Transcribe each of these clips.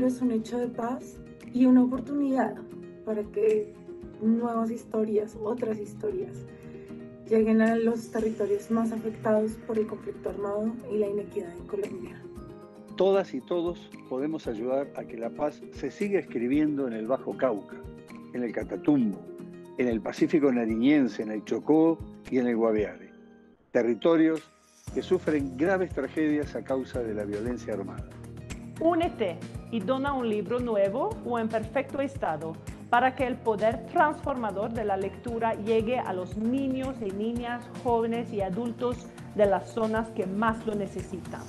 es un hecho de paz y una oportunidad para que nuevas historias, otras historias, lleguen a los territorios más afectados por el conflicto armado y la inequidad en Colombia. Todas y todos podemos ayudar a que la paz se siga escribiendo en el Bajo Cauca, en el Catatumbo, en el Pacífico nariñense, en el Chocó y en el Guaviare. Territorios que sufren graves tragedias a causa de la violencia armada. Únete y dona un libro nuevo o en perfecto estado para que el poder transformador de la lectura llegue a los niños y niñas, jóvenes y adultos de las zonas que más lo necesitan.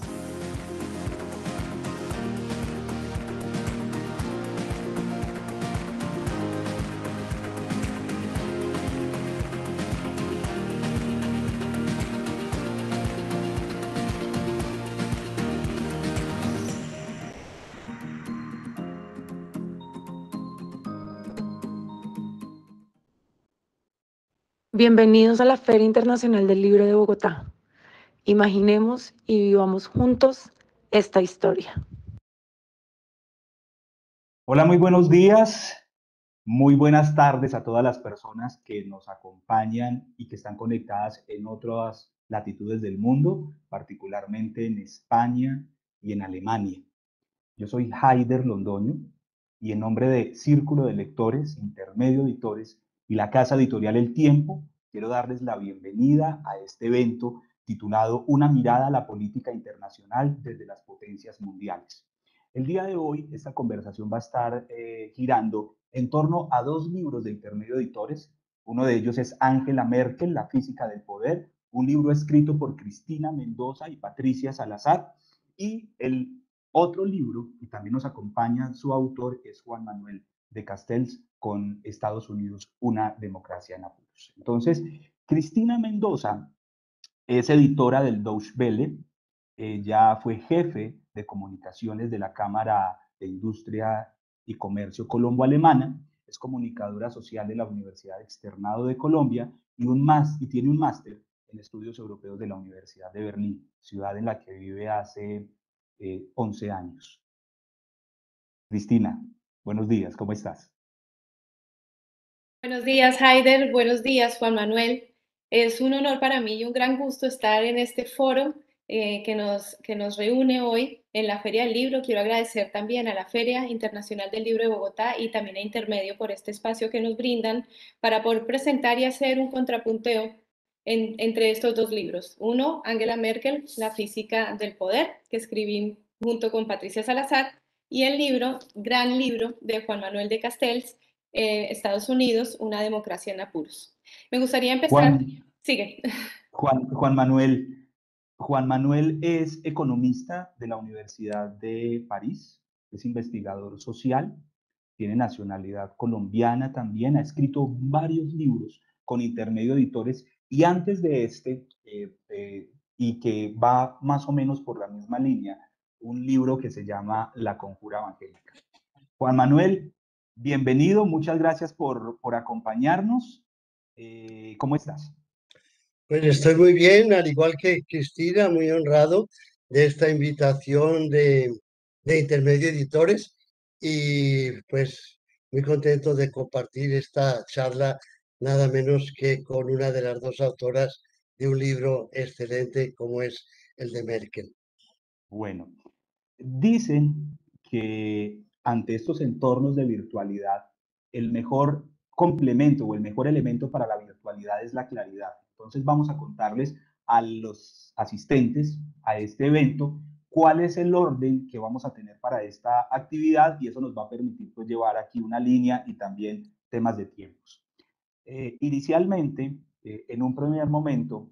Bienvenidos a la Feria Internacional del Libro de Bogotá. Imaginemos y vivamos juntos esta historia. Hola, muy buenos días, muy buenas tardes a todas las personas que nos acompañan y que están conectadas en otras latitudes del mundo, particularmente en España y en Alemania. Yo soy Haider Londoño y en nombre de Círculo de Lectores, Intermedio Editores y la Casa Editorial El Tiempo, quiero darles la bienvenida a este evento titulado Una mirada a la política internacional desde las potencias mundiales. El día de hoy esta conversación va a estar girando en torno a dos libros de Intermedio Editores. Uno de ellos es Angela Merkel, La física del poder, un libro escrito por Cristina Mendoza y Patricia Salazar, y el otro libro, y también nos acompaña su autor, es Juan Manuel de Castells, con Estados Unidos, una democracia en apuros. Entonces, Cristina Mendoza es editora del Deutsche Welle, ella fue jefe de comunicaciones de la Cámara de Industria y Comercio Colombo-Alemana, es comunicadora social de la Universidad Externado de Colombia y tiene un máster en estudios europeos de la Universidad de Berlín, ciudad en la que vive hace 11 años. Cristina, buenos días, ¿cómo estás? Buenos días, Haider. Buenos días, Juan Manuel. Es un honor para mí y un gran gusto estar en este foro que nos reúne hoy en la Feria del Libro. Quiero agradecer también a la Feria Internacional del Libro de Bogotá y también a Intermedio por este espacio que nos brindan para poder presentar y hacer un contrapunteo entre estos dos libros. Uno, Angela Merkel, La física del poder, que escribí junto con Patricia Salazar, y el libro, gran libro de Juan Manuel de Castells, Estados Unidos, una democracia en apuros. Me gustaría empezar. Sigue. Juan Manuel es economista de la Universidad de París, es investigador social, tiene nacionalidad colombiana también, ha escrito varios libros con Intermedio Editores y antes de este, y que va más o menos por la misma línea, un libro que se llama La Conjura Evangélica. Juan Manuel, bienvenido, muchas gracias por acompañarnos. ¿Cómo estás? Pues estoy muy bien, al igual que Cristina, muy honrado de esta invitación de Intermedio Editores y pues muy contento de compartir esta charla nada menos que con una de las dos autoras de un libro excelente como es el de Merkel. Bueno, dicen que ante estos entornos de virtualidad, el mejor complemento o el mejor elemento para la virtualidad es la claridad. Entonces vamos a contarles a los asistentes a este evento cuál es el orden que vamos a tener para esta actividad y eso nos va a permitir pues, llevar aquí una línea y también temas de tiempos. Inicialmente, en un primer momento,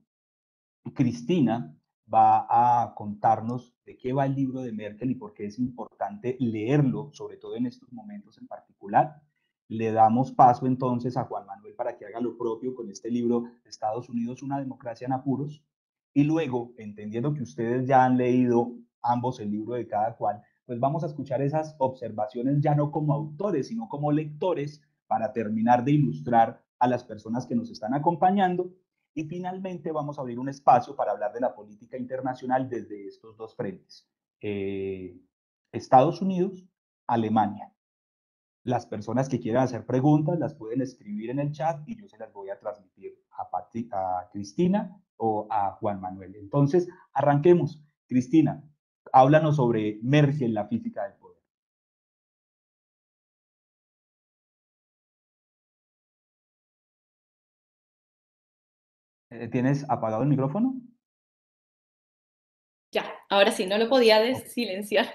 Cristina va a contarnos de qué va el libro de Merkel y por qué es importante leerlo, sobre todo en estos momentos en particular. Le damos paso entonces a Juan Manuel para que haga lo propio con este libro, Estados Unidos, una democracia en apuros. Y luego, entendiendo que ustedes ya han leído ambos el libro de cada cual, pues vamos a escuchar esas observaciones ya no como autores, sino como lectores para terminar de ilustrar a las personas que nos están acompañando. Y finalmente vamos a abrir un espacio para hablar de la política internacional desde estos dos frentes. Estados Unidos Alemania. Las personas que quieran hacer preguntas las pueden escribir en el chat y yo se las voy a transmitir a Cristina o a Juan Manuel. Entonces, arranquemos. Cristina, háblanos sobre Merkel, la física del poder. ¿Tienes apagado el micrófono? Ya, ahora sí, no lo podía silenciar.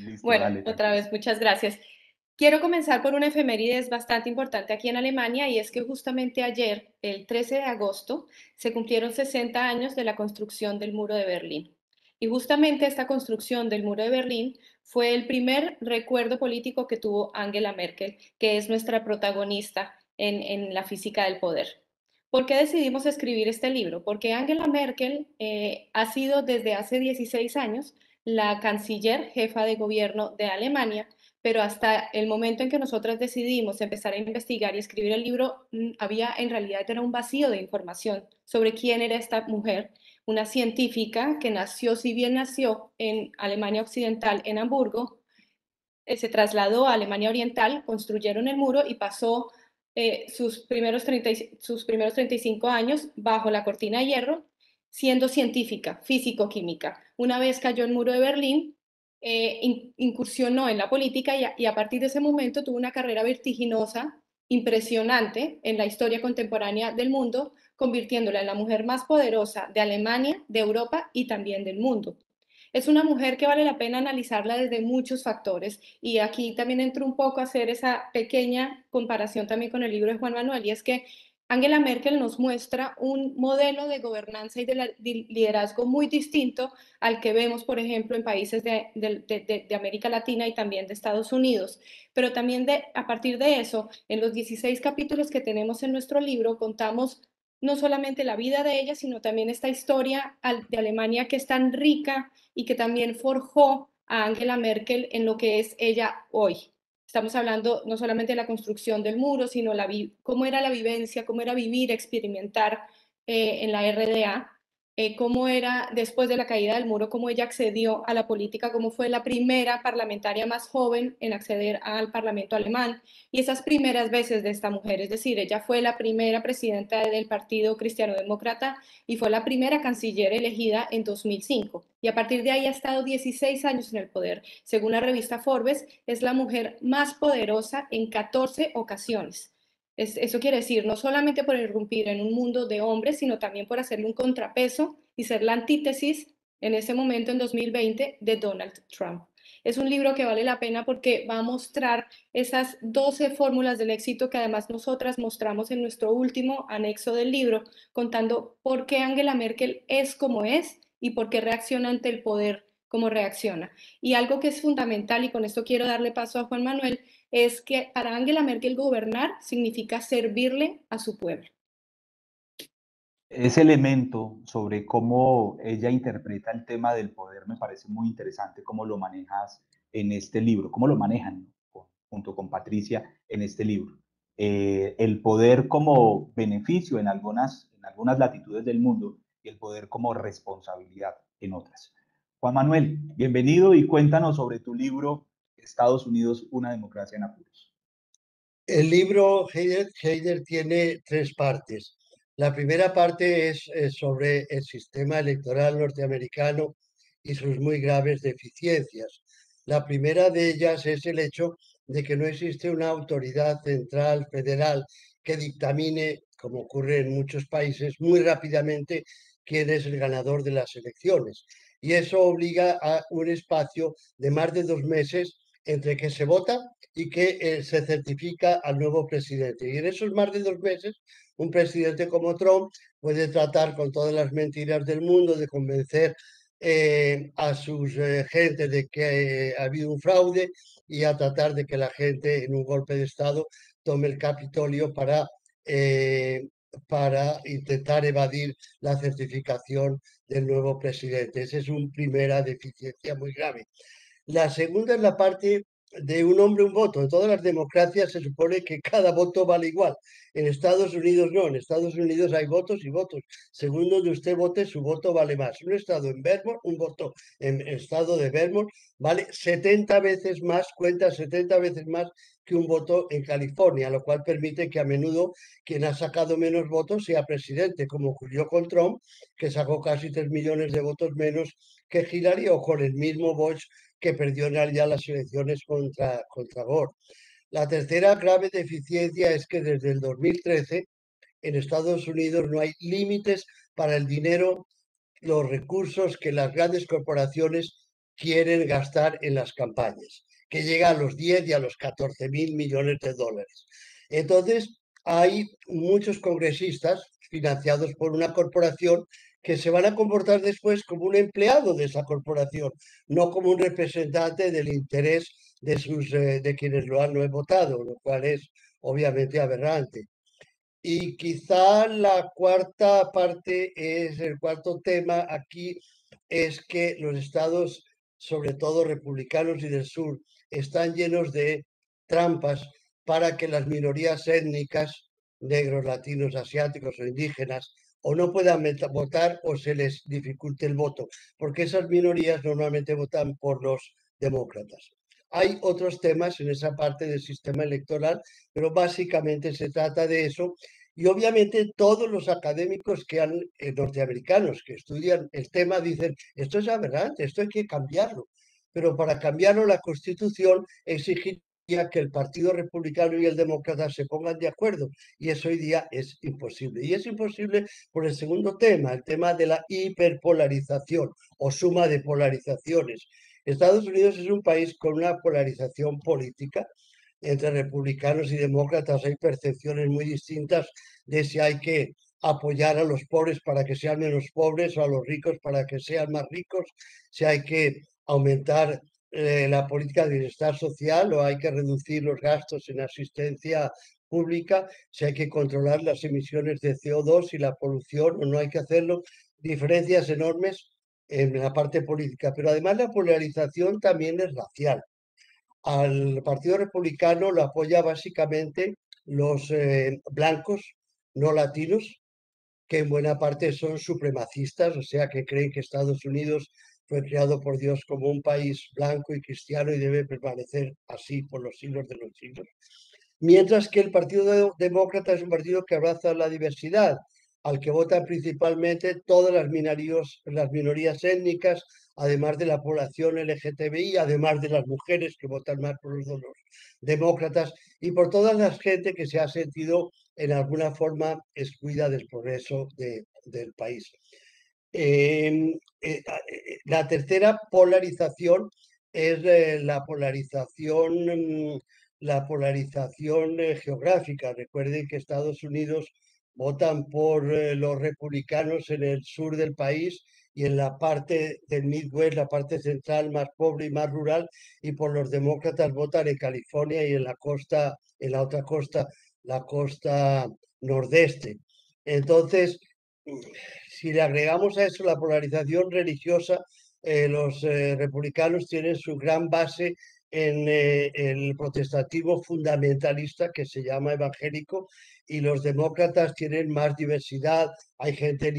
Listo, Bueno, dale, otra tranquila. vez, muchas gracias. Quiero comenzar por una efeméride bastante importante aquí en Alemania y es que justamente ayer, el 13 de agosto, se cumplieron 60 años de la construcción del Muro de Berlín. Y justamente esta construcción del Muro de Berlín fue el primer recuerdo político que tuvo Angela Merkel, que es nuestra protagonista en la física del poder. ¿Por qué decidimos escribir este libro? Porque Angela Merkel ha sido desde hace 16 años la canciller jefa de gobierno de Alemania, pero hasta el momento en que nosotras decidimos empezar a investigar y escribir el libro, había en realidad era un vacío de información sobre quién era esta mujer, una científica que nació, si bien nació en Alemania Occidental, en Hamburgo, se trasladó a Alemania Oriental, construyeron el muro y pasó sus primeros 35 años bajo la cortina de hierro, siendo científica, físico-química. Una vez cayó el muro de Berlín, incursionó en la política y a partir de ese momento tuvo una carrera vertiginosa, impresionante en la historia contemporánea del mundo, convirtiéndola en la mujer más poderosa de Alemania, de Europa y también del mundo. Es una mujer que vale la pena analizarla desde muchos factores y aquí también entro un poco a hacer esa pequeña comparación también con el libro de Juan Manuel y es que Angela Merkel nos muestra un modelo de gobernanza y de liderazgo muy distinto al que vemos, por ejemplo, en países de América Latina y también de Estados Unidos. Pero también a partir de eso, en los 16 capítulos que tenemos en nuestro libro, contamos no solamente la vida de ella, sino también esta historia de Alemania que es tan rica y que también forjó a Angela Merkel en lo que es ella hoy. Estamos hablando no solamente de la construcción del muro, sino cómo era la vivencia, cómo era vivir, experimentar en la RDA, cómo era después de la caída del muro, cómo ella accedió a la política, cómo fue la primera parlamentaria más joven en acceder al Parlamento alemán y esas primeras veces de esta mujer, es decir, ella fue la primera presidenta del Partido Cristiano Demócrata y fue la primera canciller elegida en 2005 y a partir de ahí ha estado 16 años en el poder. Según la revista Forbes, es la mujer más poderosa en 14 ocasiones. Eso quiere decir no solamente por irrumpir en un mundo de hombres, sino también por hacerle un contrapeso y ser la antítesis en ese momento, en 2020, de Donald Trump. Es un libro que vale la pena porque va a mostrar esas 12 fórmulas del éxito que además nosotras mostramos en nuestro último anexo del libro, contando por qué Angela Merkel es como es y por qué reacciona ante el poder como reacciona. Y algo que es fundamental, y con esto quiero darle paso a Juan Manuel, es que para Angela Merkel gobernar significa servirle a su pueblo. Ese elemento sobre cómo ella interpreta el tema del poder me parece muy interesante, cómo lo manejas en este libro, cómo lo manejan junto con Patricia en este libro. El poder como beneficio en algunas latitudes del mundo y el poder como responsabilidad en otras. Juan Manuel, bienvenido y cuéntanos sobre tu libro Estados Unidos, una democracia en apuros. El libro Heider tiene tres partes. La primera parte es sobre el sistema electoral norteamericano y sus muy graves deficiencias. La primera de ellas es el hecho de que no existe una autoridad central federal que dictamine, como ocurre en muchos países, muy rápidamente quién es el ganador de las elecciones. Y eso obliga a un espacio de más de 2 meses entre que se vota y que se certifica al nuevo presidente. Y en esos más de 2 meses, un presidente como Trump puede tratar con todas las mentiras del mundo de convencer a sus gentes de que ha habido un fraude y a tratar de que la gente en un golpe de Estado tome el Capitolio para intentar evadir la certificación del nuevo presidente. Esa es una primera deficiencia muy grave. La segunda es la parte de un hombre un voto. En todas las democracias se supone que cada voto vale igual. En Estados Unidos no, en Estados Unidos hay votos y votos. Según donde usted vote, su voto vale más. Un estado en Vermont, un voto en el estado de Vermont vale 70 veces más, cuenta 70 veces más que un voto en California, lo cual permite que a menudo quien ha sacado menos votos sea presidente, como ocurrió con Trump, que sacó casi 3 millones de votos menos que Hillary, o con el mismo Bush, que perdió en realidad las elecciones contra Gore. La tercera grave deficiencia es que desde el 2013 en Estados Unidos no hay límites para el dinero, los recursos que las grandes corporaciones quieren gastar en las campañas, que llega a los 10 y a los 14.000 millones de dólares. Entonces, hay muchos congresistas financiados por una corporación que se van a comportar después como un empleado de esa corporación, no como un representante del interés de quienes lo han votado, lo cual es obviamente aberrante. Y quizá la cuarta parte es, el cuarto tema aquí es que los estados, sobre todo republicanos y del sur, están llenos de trampas para que las minorías étnicas, negros, latinos, asiáticos o indígenas, o no puedan votar o se les dificulte el voto, porque esas minorías normalmente votan por los demócratas. Hay otros temas en esa parte del sistema electoral, pero básicamente se trata de eso. Y obviamente todos los académicos norteamericanos que estudian el tema dicen, esto es aberrante, esto hay que cambiarlo. Pero para cambiarlo la Constitución exigiría que el Partido Republicano y el Demócrata se pongan de acuerdo. Y eso hoy día es imposible. Y es imposible por el segundo tema, el tema de la hiperpolarización o suma de polarizaciones. Estados Unidos es un país con una polarización política. Entre republicanos y demócratas hay percepciones muy distintas de si hay que apoyar a los pobres para que sean menos pobres o a los ricos para que sean más ricos, si hay que aumentar la política de bienestar social o hay que reducir los gastos en asistencia pública, si hay que controlar las emisiones de CO2 y la polución o no hay que hacerlo. Diferencias enormes en la parte política, pero además la polarización también es racial. Al Partido Republicano lo apoya básicamente los blancos no latinos, que en buena parte son supremacistas, o sea, que creen que Estados Unidos fue creado por Dios como un país blanco y cristiano y debe permanecer así por los siglos de los siglos. Mientras que el Partido Demócrata es un partido que abraza la diversidad, al que votan principalmente todas las minorías étnicas, además de la población LGTBI, además de las mujeres que votan más por los demócratas y por toda la gente que se ha sentido en alguna forma excluida del progreso del país. La tercera polarización es la polarización geográfica. Recuerden que Estados Unidos votan por los republicanos en el sur del país y en la parte del Midwest, la parte central más pobre y más rural, y por los demócratas votan en California y en la costa, en la otra costa, la costa nordeste. Entonces, si le agregamos a eso la polarización religiosa, los republicanos tienen su gran base en el protestantismo fundamentalista que se llama evangélico y los demócratas tienen más diversidad. Hay gente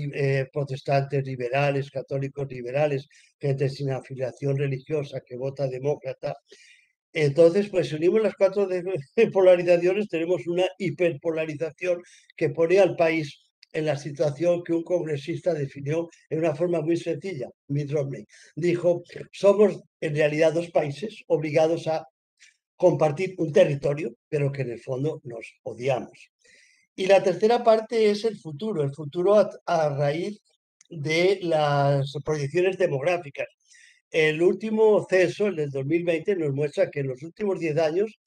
protestantes liberales, católicos liberales, gente sin afiliación religiosa que vota demócrata. Entonces, pues si unimos las cuatro polarizaciones, tenemos una hiperpolarización que pone al país en la situación que un congresista definió en una forma muy sencilla. Mitt Romney dijo, somos en realidad dos países obligados a compartir un territorio, pero que en el fondo nos odiamos. Y la tercera parte es el futuro a raíz de las proyecciones demográficas. El último censo, el del 2020, nos muestra que en los últimos 10 años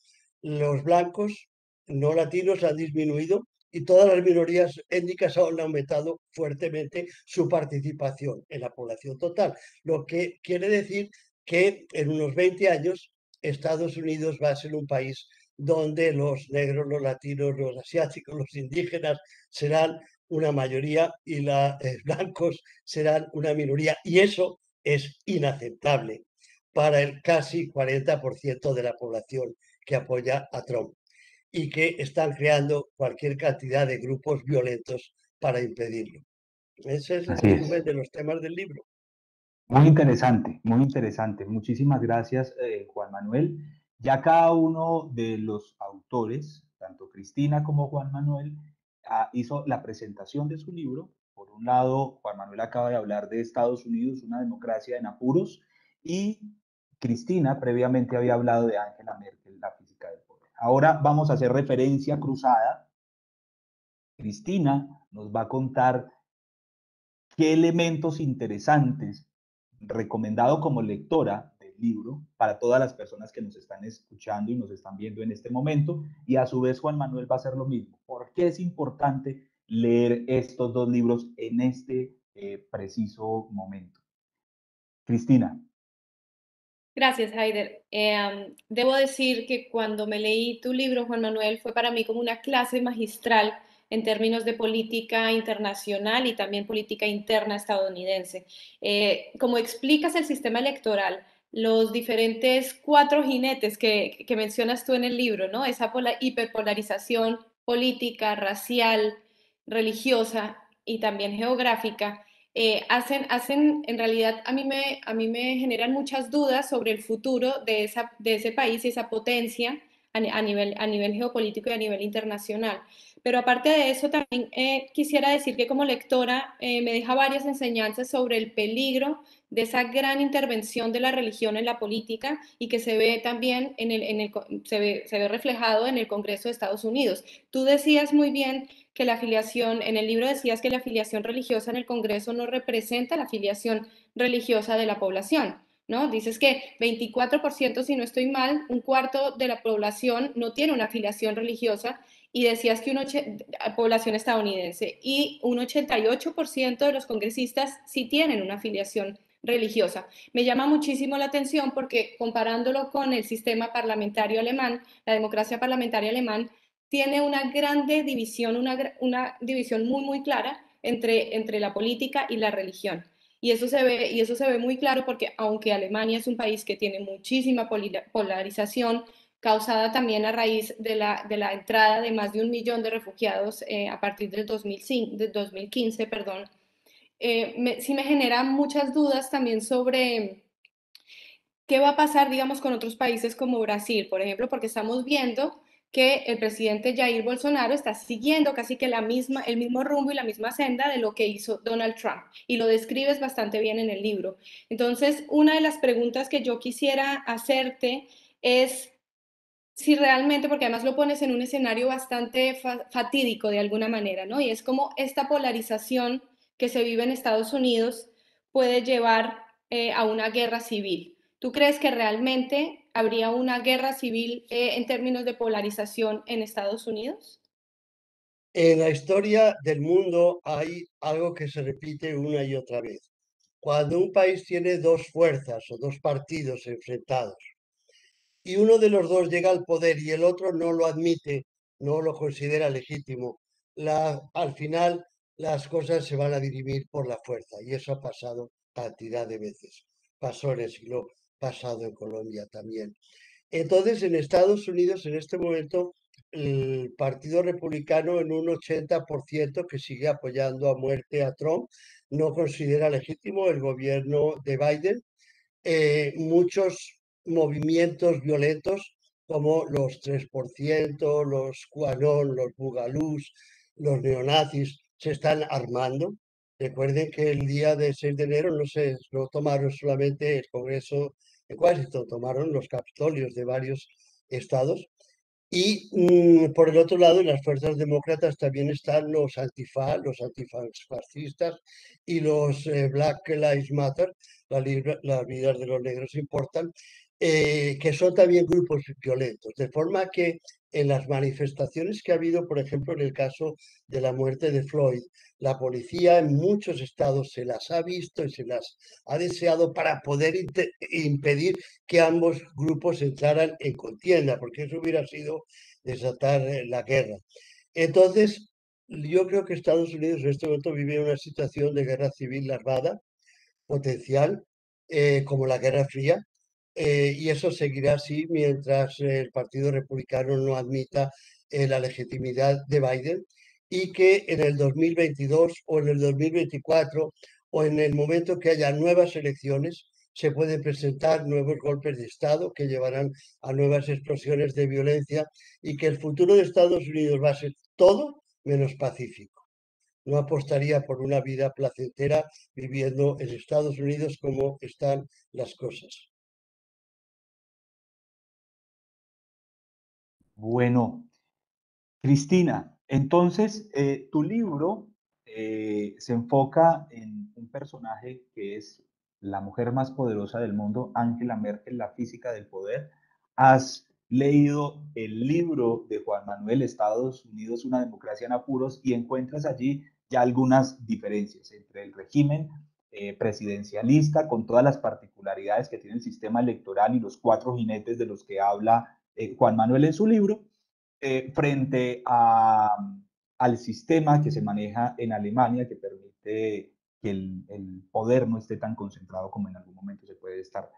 los blancos no latinos han disminuido y todas las minorías étnicas han aumentado fuertemente su participación en la población total, lo que quiere decir que en unos 20 años Estados Unidos va a ser un país donde los negros, los latinos, los asiáticos, los indígenas serán una mayoría y los blancos serán una minoría. Y eso es inaceptable. para el casi 40% de la población que apoya a Trump y que están creando cualquier cantidad de grupos violentos para impedirlo. Ese es el Así resumen es. de los temas del libro. Muy interesante, muy interesante. Muchísimas gracias, Juan Manuel. Ya cada uno de los autores, tanto Cristina como Juan Manuel, hizo la presentación de su libro. Por un lado, Juan Manuel acaba de hablar de Estados Unidos, una democracia en apuros, y Cristina previamente había hablado de Angela Merkel, la física del poder. Ahora vamos a hacer referencia cruzada. Cristina nos va a contar qué elementos interesantes recomendado como lectora del libro para todas las personas que nos están escuchando y nos están viendo en este momento. Y a su vez Juan Manuel va a hacer lo mismo. ¿Por qué es importante leer estos dos libros en este preciso momento? Cristina. Gracias, Haider. Debo decir que cuando me leí tu libro, Juan Manuel, fue para mí como una clase magistral en términos de política internacional y también política interna estadounidense. Como explicas el sistema electoral, los diferentes cuatro jinetes que mencionas tú en el libro, ¿no? Esa hiperpolarización política, racial, religiosa y también geográfica en realidad a mí me generan muchas dudas sobre el futuro de ese país y esa potencia a nivel geopolítico y a nivel internacional. Pero aparte de eso, también quisiera decir que como lectora me deja varias enseñanzas sobre el peligro de esa gran intervención de la religión en la política y que se ve también se ve reflejado en el Congreso de Estados Unidos. Tú decías muy bien que la afiliación, en el libro decías que la afiliación religiosa en el Congreso no representa la afiliación religiosa de la población, ¿no? Dices que 24%, si no estoy mal, un cuarto de la población no tiene una afiliación religiosa y decías que población estadounidense y un 88% de los congresistas sí tienen una afiliación religiosa. Me llama muchísimo la atención porque comparándolo con el sistema parlamentario alemán, la democracia parlamentaria alemán, tiene una grande división, una división muy, muy clara entre la política y la religión. Y eso se ve muy claro porque aunque Alemania es un país que tiene muchísima polarización, causada también a raíz de la entrada de más de 1 millón de refugiados a partir del 2015, perdón, sí me genera muchas dudas también sobre qué va a pasar, digamos, con otros países como Brasil, por ejemplo, porque estamos viendo que el presidente Jair Bolsonaro está siguiendo casi que el mismo rumbo y la misma senda de lo que hizo Donald Trump. Y lo describes bastante bien en el libro. Entonces, una de las preguntas que yo quisiera hacerte es si realmente, porque además lo pones en un escenario bastante fatídico de alguna manera, ¿no? Y es como esta polarización que se vive en Estados Unidos puede llevar a una guerra civil. ¿Tú crees que realmente habría una guerra civil en términos de polarización en Estados Unidos? En la historia del mundo hay algo que se repite una y otra vez. Cuando un país tiene dos fuerzas o dos partidos enfrentados y uno de los dos llega al poder y el otro no lo admite, no lo considera legítimo, al final las cosas se van a dirimir por la fuerza y eso ha pasado cantidad de veces. Pasó en el siglo pasado en Colombia también. Entonces, en Estados Unidos, en este momento, el Partido Republicano en un 80% que sigue apoyando a muerte a Trump, no considera legítimo el gobierno de Biden. Muchos movimientos violentos como los 3%, los QAnon, los Bugalús, los neonazis, se están armando. Recuerden que el día de 6 de enero no tomaron solamente el Congreso de Washington, tomaron los capitolios de varios estados. Y por el otro lado, en las fuerzas demócratas también están los antifascistas y los Black Lives Matter, las vidas de los negros importan, que son también grupos violentos. De forma que en las manifestaciones que ha habido, por ejemplo, en el caso de la muerte de Floyd, la policía en muchos estados se las ha visto y se las ha deseado para poder impedir que ambos grupos entraran en contienda, porque eso hubiera sido desatar la guerra. Entonces, yo creo que Estados Unidos en este momento vive una situación de guerra civil armada, potencial, como la Guerra Fría, y eso seguirá así mientras el Partido Republicano no admita la legitimidad de Biden y que en el 2022 o en el 2024 o en el momento que haya nuevas elecciones se pueden presentar nuevos golpes de Estado que llevarán a nuevas explosiones de violencia y que el futuro de Estados Unidos va a ser todo menos pacífico. No apostaría por una vida placentera viviendo en Estados Unidos como están las cosas. Bueno, Cristina, entonces tu libro se enfoca en un personaje que es la mujer más poderosa del mundo, Angela Merkel, la física del poder. Has leído el libro de Juan Manuel, Estados Unidos, una democracia en apuros, y encuentras allí ya algunas diferencias entre el régimen presidencialista, con todas las particularidades que tiene el sistema electoral y los cuatro jinetes de los que habla Juan Manuel en su libro, frente al sistema que se maneja en Alemania, que permite que el poder no esté tan concentrado como en algún momento se puede estar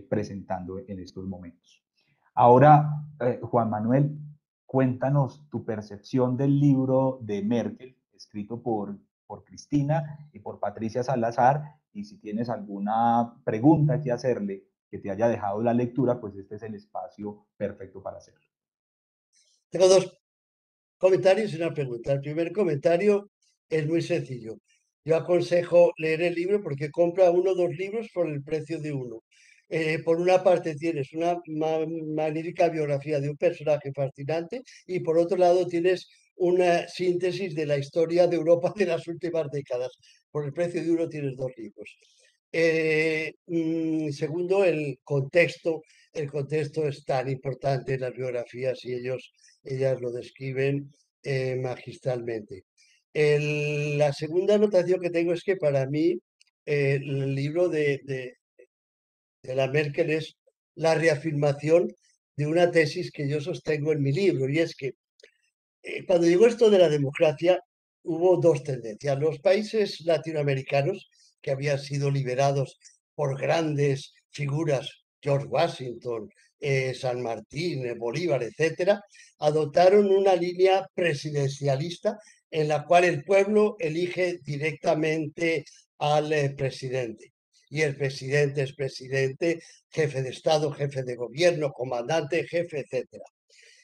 presentando en estos momentos. Ahora, Juan Manuel, cuéntanos tu percepción del libro de Merkel, escrito por Cristina y por Patricia Salazar, y si tienes alguna pregunta que hacerle que te haya dejado la lectura, pues este es el espacio perfecto para hacerlo. Tengo dos comentarios y una pregunta. El primer comentario es muy sencillo. Yo aconsejo leer el libro porque compra uno o dos libros por el precio de uno. Por una parte tienes una magnífica biografía de un personaje fascinante y por otro lado tienes una síntesis de la historia de Europa de las últimas décadas. Por el precio de uno tienes dos libros. Segundo, el contexto es tan importante en las biografías y ellas lo describen magistralmente. La segunda anotación que tengo es que para mí el libro de la Merkel es la reafirmación de una tesis que yo sostengo en mi libro, y es que cuando llegó esto de la democracia, hubo dos tendencias. Los países latinoamericanos, que habían sido liberados por grandes figuras, George Washington, San Martín, Bolívar, etcétera, adoptaron una línea presidencialista en la cual el pueblo elige directamente al presidente. Y el presidente es presidente, jefe de Estado, jefe de gobierno, comandante, jefe, etcétera.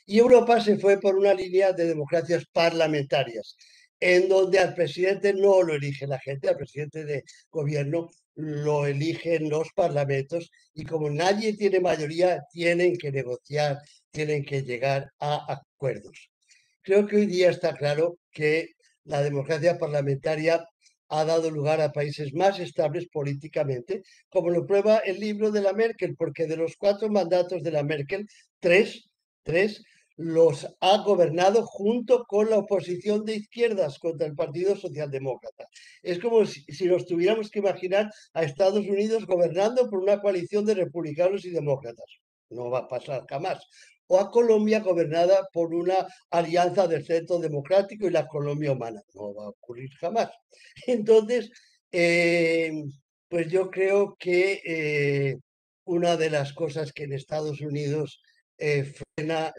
Y Europa se fue por una línea de democracias parlamentarias, en donde al presidente no lo elige la gente, al presidente de gobierno lo eligen los parlamentos y como nadie tiene mayoría, tienen que negociar, tienen que llegar a acuerdos. Creo que hoy día está claro que la democracia parlamentaria ha dado lugar a países más estables políticamente, como lo prueba el libro de la Merkel, porque de los 4 mandatos de la Merkel, tres los ha gobernado junto con la oposición de izquierdas contra el Partido Socialdemócrata. Es como si nos tuviéramos que imaginar a Estados Unidos gobernando por una coalición de republicanos y demócratas. No va a pasar jamás. O a Colombia gobernada por una alianza del centro democrático y la Colombia humana. No va a ocurrir jamás. Entonces, pues yo creo que una de las cosas que en Estados Unidos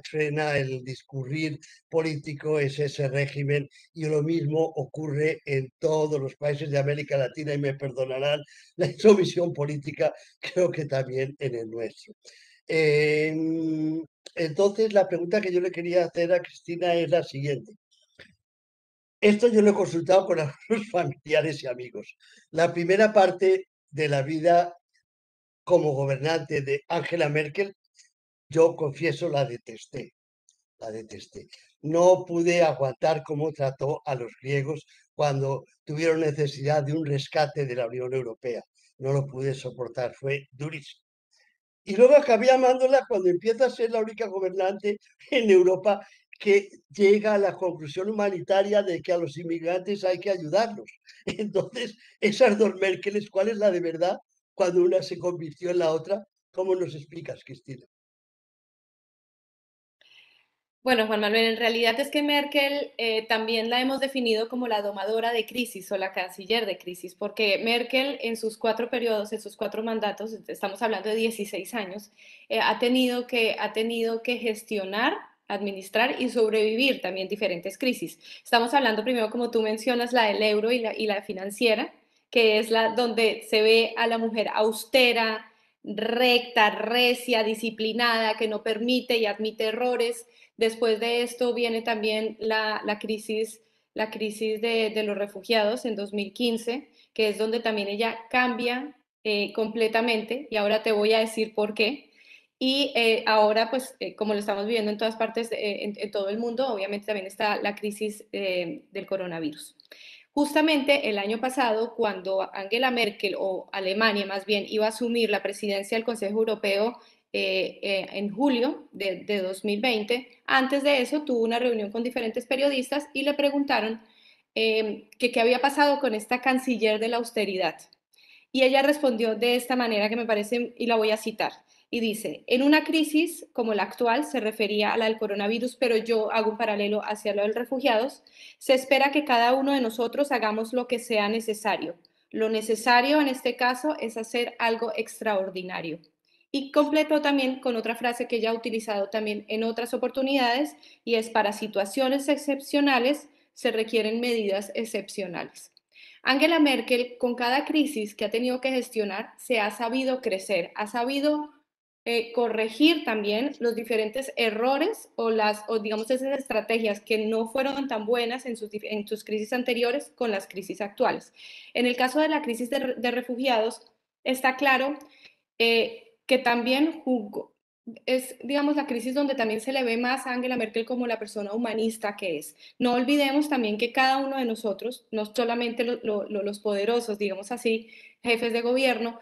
frena el discurrir político es ese régimen y lo mismo ocurre en todos los países de América Latina y me perdonarán la insumisión política, creo que también en el nuestro. Entonces, la pregunta que yo le quería hacer a Cristina es la siguiente. Esto yo lo he consultado con algunos familiares y amigos. La primera parte de la vida como gobernante de Angela Merkel, yo confieso, la detesté. La detesté. No pude aguantar cómo trató a los griegos cuando tuvieron necesidad de un rescate de la Unión Europea. No lo pude soportar, fue durísimo. Y luego acabé amándola cuando empieza a ser la única gobernante en Europa que llega a la conclusión humanitaria de que a los inmigrantes hay que ayudarlos. Entonces, esas dos Merkeles, ¿cuál es la de verdad cuando una se convirtió en la otra? ¿Cómo nos explicas, Cristina? Bueno, Juan Manuel, en realidad es que Merkel también la hemos definido como la domadora de crisis o la canciller de crisis, porque Merkel en sus 4 periodos, en sus 4 mandatos, estamos hablando de 16 años, ha tenido que gestionar, administrar y sobrevivir también diferentes crisis. Estamos hablando primero, como tú mencionas, la del euro y la financiera, que es la donde se ve a la mujer austera, recta, recia, disciplinada, que no permite y admite errores. Después de esto viene también la crisis de los refugiados en 2015, que es donde también ella cambia completamente, y ahora te voy a decir por qué. Y ahora, pues, como lo estamos viviendo en todas partes, en todo el mundo, obviamente también está la crisis del coronavirus. Justamente el año pasado, cuando Angela Merkel, o Alemania más bien, iba a asumir la presidencia del Consejo Europeo en julio de 2020, antes de eso tuvo una reunión con diferentes periodistas y le preguntaron que qué había pasado con esta canciller de la austeridad. Y ella respondió de esta manera que me parece, y la voy a citar, y dice: en una crisis como la actual, se refería a la del coronavirus, pero yo hago un paralelo hacia lo de los refugiados, se espera que cada uno de nosotros hagamos lo que sea necesario. Lo necesario en este caso es hacer algo extraordinario. Y completo también con otra frase que ella ha utilizado también en otras oportunidades, y es: para situaciones excepcionales se requieren medidas excepcionales. Angela Merkel, con cada crisis que ha tenido que gestionar, se ha sabido crecer, ha sabido corregir también los diferentes errores o digamos esas estrategias que no fueron tan buenas en sus crisis anteriores con las crisis actuales. En el caso de la crisis de refugiados, está claro que también jugó, es, digamos, la crisis donde también se le ve más a Angela Merkel como la persona humanista que es. No olvidemos también que cada uno de nosotros, no solamente los poderosos, digamos así, jefes de gobierno,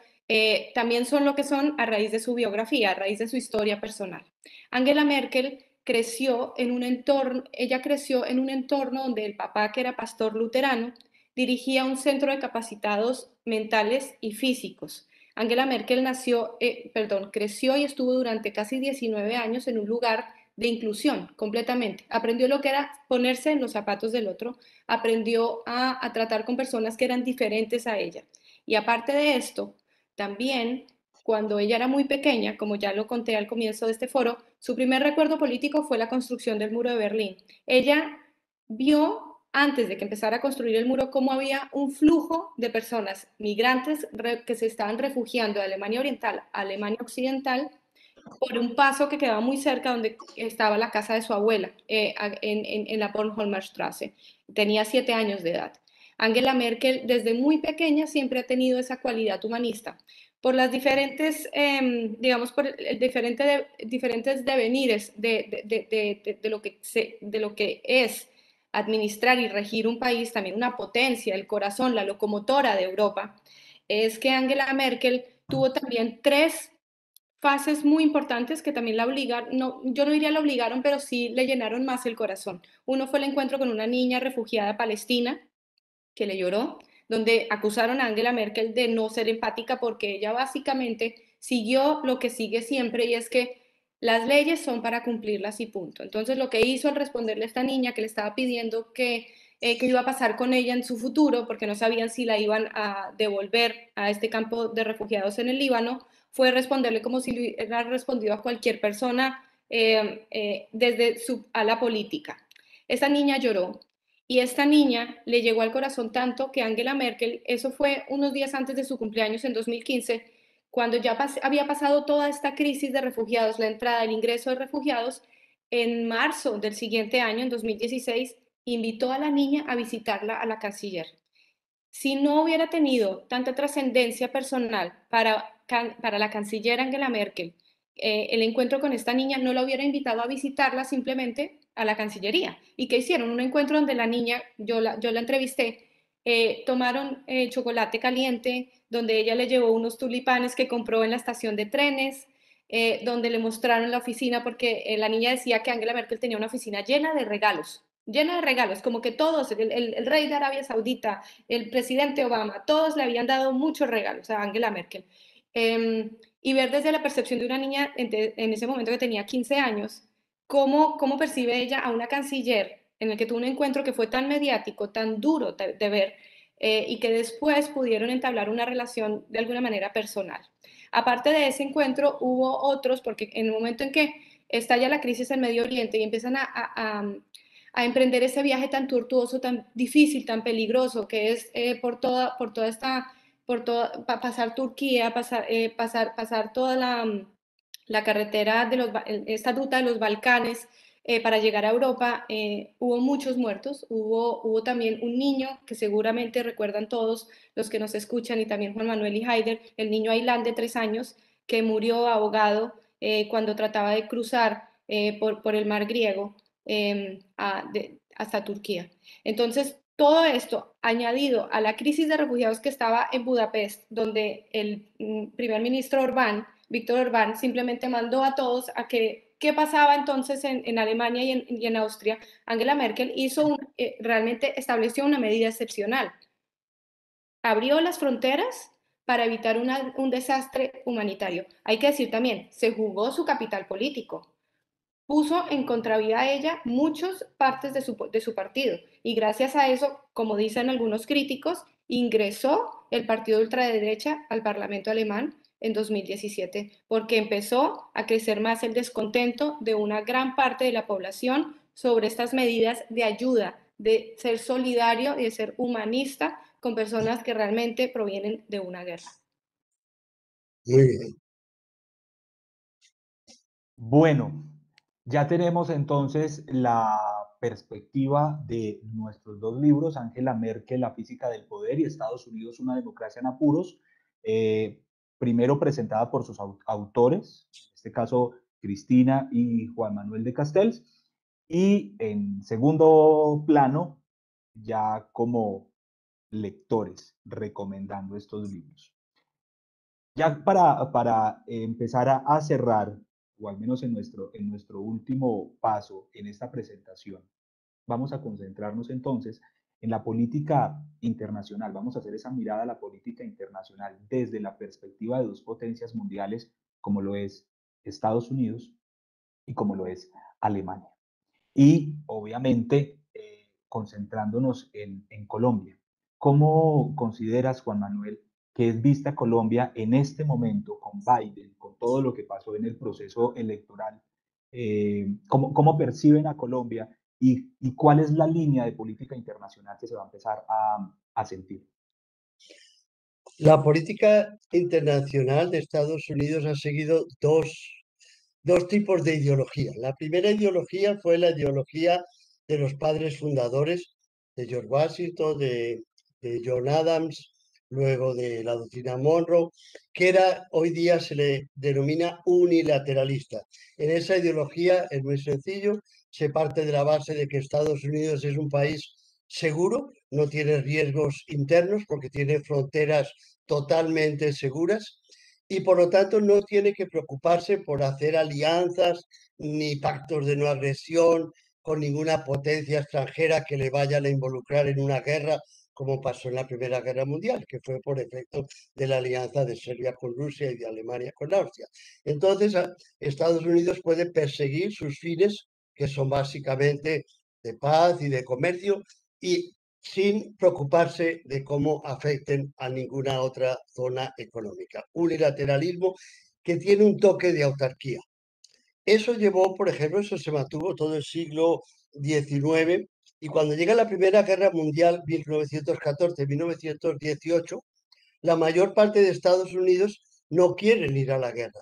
también son lo que son a raíz de su biografía, a raíz de su historia personal. Angela Merkel creció en un entorno, ella creció en un entorno donde el papá, que era pastor luterano, dirigía un centro de capacitados mentales y físicos. Angela Merkel creció y estuvo durante casi 19 años en un lugar de inclusión completamente. Aprendió lo que era ponerse en los zapatos del otro, aprendió a tratar con personas que eran diferentes a ella. Y aparte de esto, también cuando ella era muy pequeña, como ya lo conté al comienzo de este foro, su primer recuerdo político fue la construcción del muro de Berlín. Ella vio, antes de que empezara a construir el muro, cómo había un flujo de personas migrantes que se estaban refugiando de Alemania Oriental a Alemania Occidental por un paso que quedaba muy cerca donde estaba la casa de su abuela, en la Bornholmer Straße. Tenía 7 años de edad. Angela Merkel, desde muy pequeña, siempre ha tenido esa cualidad humanista. Por las diferentes, digamos, por diferentes devenires de lo que es administrar y regir un país, también una potencia, el corazón, la locomotora de Europa, es que Angela Merkel tuvo también 3 fases muy importantes que también la obligaron, no, yo no diría la obligaron, pero sí le llenaron más el corazón. Uno fue el encuentro con una niña refugiada palestina que le lloró, donde acusaron a Angela Merkel de no ser empática porque ella básicamente siguió lo que sigue siempre, y es que las leyes son para cumplirlas y punto. Entonces lo que hizo al responderle a esta niña que le estaba pidiendo que iba a pasar con ella en su futuro, porque no sabían si la iban a devolver a este campo de refugiados en el Líbano, fue responderle como si le hubiera respondido a cualquier persona desde su ala política. Esa niña lloró, y esta niña le llegó al corazón tanto que Angela Merkel, eso fue unos días antes de su cumpleaños en 2015, cuando ya había pasado toda esta crisis de refugiados, la entrada, el ingreso de refugiados, en marzo del siguiente año, en 2016, invitó a la niña a visitarla a la canciller. Si no hubiera tenido tanta trascendencia personal para la canciller Angela Merkel, el encuentro con esta niña, no la hubiera invitado a visitarla simplemente a la Cancillería. ¿Y qué hicieron? Un encuentro donde la niña, yo la entrevisté, tomaron chocolate caliente, donde ella le llevó unos tulipanes que compró en la estación de trenes, donde le mostraron la oficina, porque la niña decía que Angela Merkel tenía una oficina llena de regalos, como que todos, el rey de Arabia Saudita, el presidente Obama, todos le habían dado muchos regalos a Angela Merkel. Y ver desde la percepción de una niña en ese momento que tenía 15 años, cómo percibe ella a una canciller en el que tuvo un encuentro que fue tan mediático, tan duro de ver, y que después pudieron entablar una relación de alguna manera personal. Aparte de ese encuentro, hubo otros, porque en el momento en que estalla la crisis en Medio Oriente y empiezan a emprender ese viaje tan tortuoso, tan difícil, tan peligroso, que es pasar Turquía, pasar toda la carretera esta ruta de los Balcanes, para llegar a Europa, hubo muchos muertos, hubo también un niño que seguramente recuerdan todos los que nos escuchan, y también Juan Manuel y Haider, el niño Ailán de 3 años, que murió ahogado cuando trataba de cruzar por el mar griego hasta Turquía. Entonces, todo esto añadido a la crisis de refugiados que estaba en Budapest, donde el primer ministro Víctor Orbán, simplemente mandó a todos a que, ¿qué pasaba entonces en Alemania y en Austria? Angela Merkel realmente estableció una medida excepcional. Abrió las fronteras para evitar un desastre humanitario. Hay que decir también, se jugó su capital político. Puso en contravía a ella muchas partes de su partido, y gracias a eso, como dicen algunos críticos, ingresó el partido de ultraderecha al Parlamento alemán en 2017, porque empezó a crecer más el descontento de una gran parte de la población sobre estas medidas de ayuda, de ser solidario y de ser humanista con personas que realmente provienen de una guerra. Muy bien. Bueno, ya tenemos entonces la perspectiva de nuestros dos libros, Angela Merkel, La física del poder, y Estados Unidos, una democracia en apuros, primero presentada por sus autores, en este caso Cristina y Juan Manuel de Castells, y en segundo plano, ya como lectores, recomendando estos libros. Ya para empezar a cerrar, o al menos en nuestro último paso en esta presentación, vamos a concentrarnos entonces en la política internacional. Vamos a hacer esa mirada a la política internacional desde la perspectiva de dos potencias mundiales, como lo es Estados Unidos y como lo es Alemania. Y obviamente concentrándonos en Colombia. ¿Cómo consideras, Juan Manuel, que es vista Colombia en este momento con Biden, con todo lo que pasó en el proceso electoral? ¿Cómo perciben a Colombia y cuál es la línea de política internacional que se va a empezar a sentir? La política internacional de Estados Unidos ha seguido dos tipos de ideología. La primera ideología fue la ideología de los padres fundadores, de George Washington, de John Adams, luego de la doctrina Monroe, que hoy día se le denomina unilateralista. En esa ideología es muy sencillo, se parte de la base de que Estados Unidos es un país seguro, no tiene riesgos internos porque tiene fronteras totalmente seguras, y por lo tanto no tiene que preocuparse por hacer alianzas ni pactos de no agresión con ninguna potencia extranjera que le vayan a involucrar en una guerra, como pasó en la Primera Guerra Mundial, que fue por efecto de la alianza de Serbia con Rusia y de Alemania con Austria. Entonces, Estados Unidos puede perseguir sus fines, que son básicamente de paz y de comercio, y sin preocuparse de cómo afecten a ninguna otra zona económica. Unilateralismo que tiene un toque de autarquía. Eso llevó, por ejemplo, eso se mantuvo todo el siglo XIX, y cuando llega la Primera Guerra Mundial, 1914-1918, la mayor parte de Estados Unidos no quieren ir a la guerra.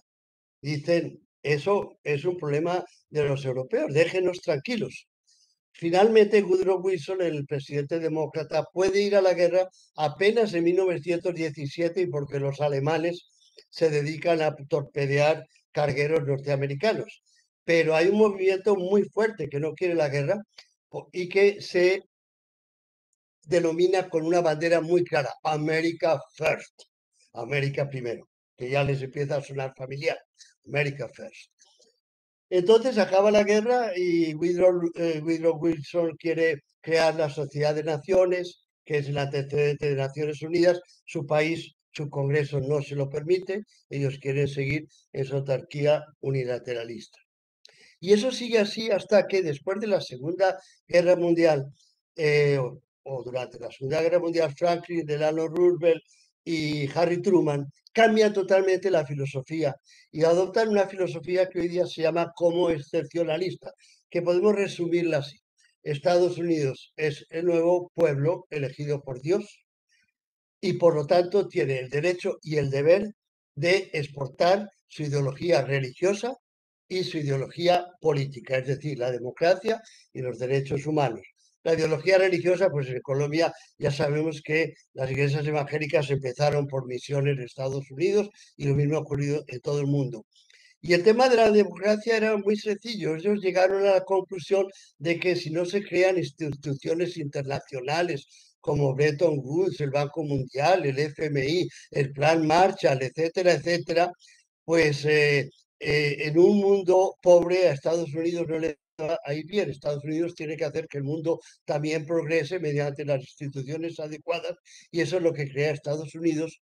Dicen, eso es un problema de los europeos, déjenos tranquilos. Finalmente, Woodrow Wilson, el presidente demócrata, puede ir a la guerra apenas en 1917, y porque los alemanes se dedican a torpedear cargueros norteamericanos. Pero hay un movimiento muy fuerte que no quiere la guerra y que se denomina con una bandera muy clara, America First, América primero, que ya les empieza a sonar familiar, America First. Entonces acaba la guerra y Woodrow Wilson quiere crear la Sociedad de Naciones, que es el antecedente de Naciones Unidas. Su país, su Congreso no se lo permite, ellos quieren seguir en su autarquía unilateralista. Y eso sigue así hasta que después de la Segunda Guerra Mundial, o durante la Segunda Guerra Mundial, Franklin Delano Roosevelt y Harry Truman cambian totalmente la filosofía y adoptan una filosofía que hoy día se llama como excepcionalista, que podemos resumirla así. Estados Unidos es el nuevo pueblo elegido por Dios y por lo tanto tiene el derecho y el deber de exportar su ideología religiosa y su ideología política, es decir, la democracia y los derechos humanos. La ideología religiosa, pues en Colombia ya sabemos que las iglesias evangélicas empezaron por misiones en Estados Unidos y lo mismo ha ocurrido en todo el mundo. Y el tema de la democracia era muy sencillo. Ellos llegaron a la conclusión de que si no se crean instituciones internacionales como Bretton Woods, el Banco Mundial, el FMI, el Plan Marshall, etcétera, etcétera, pues en un mundo pobre a Estados Unidos no le va a ir bien. Estados Unidos tiene que hacer que el mundo también progrese mediante las instituciones adecuadas y eso es lo que crea Estados Unidos.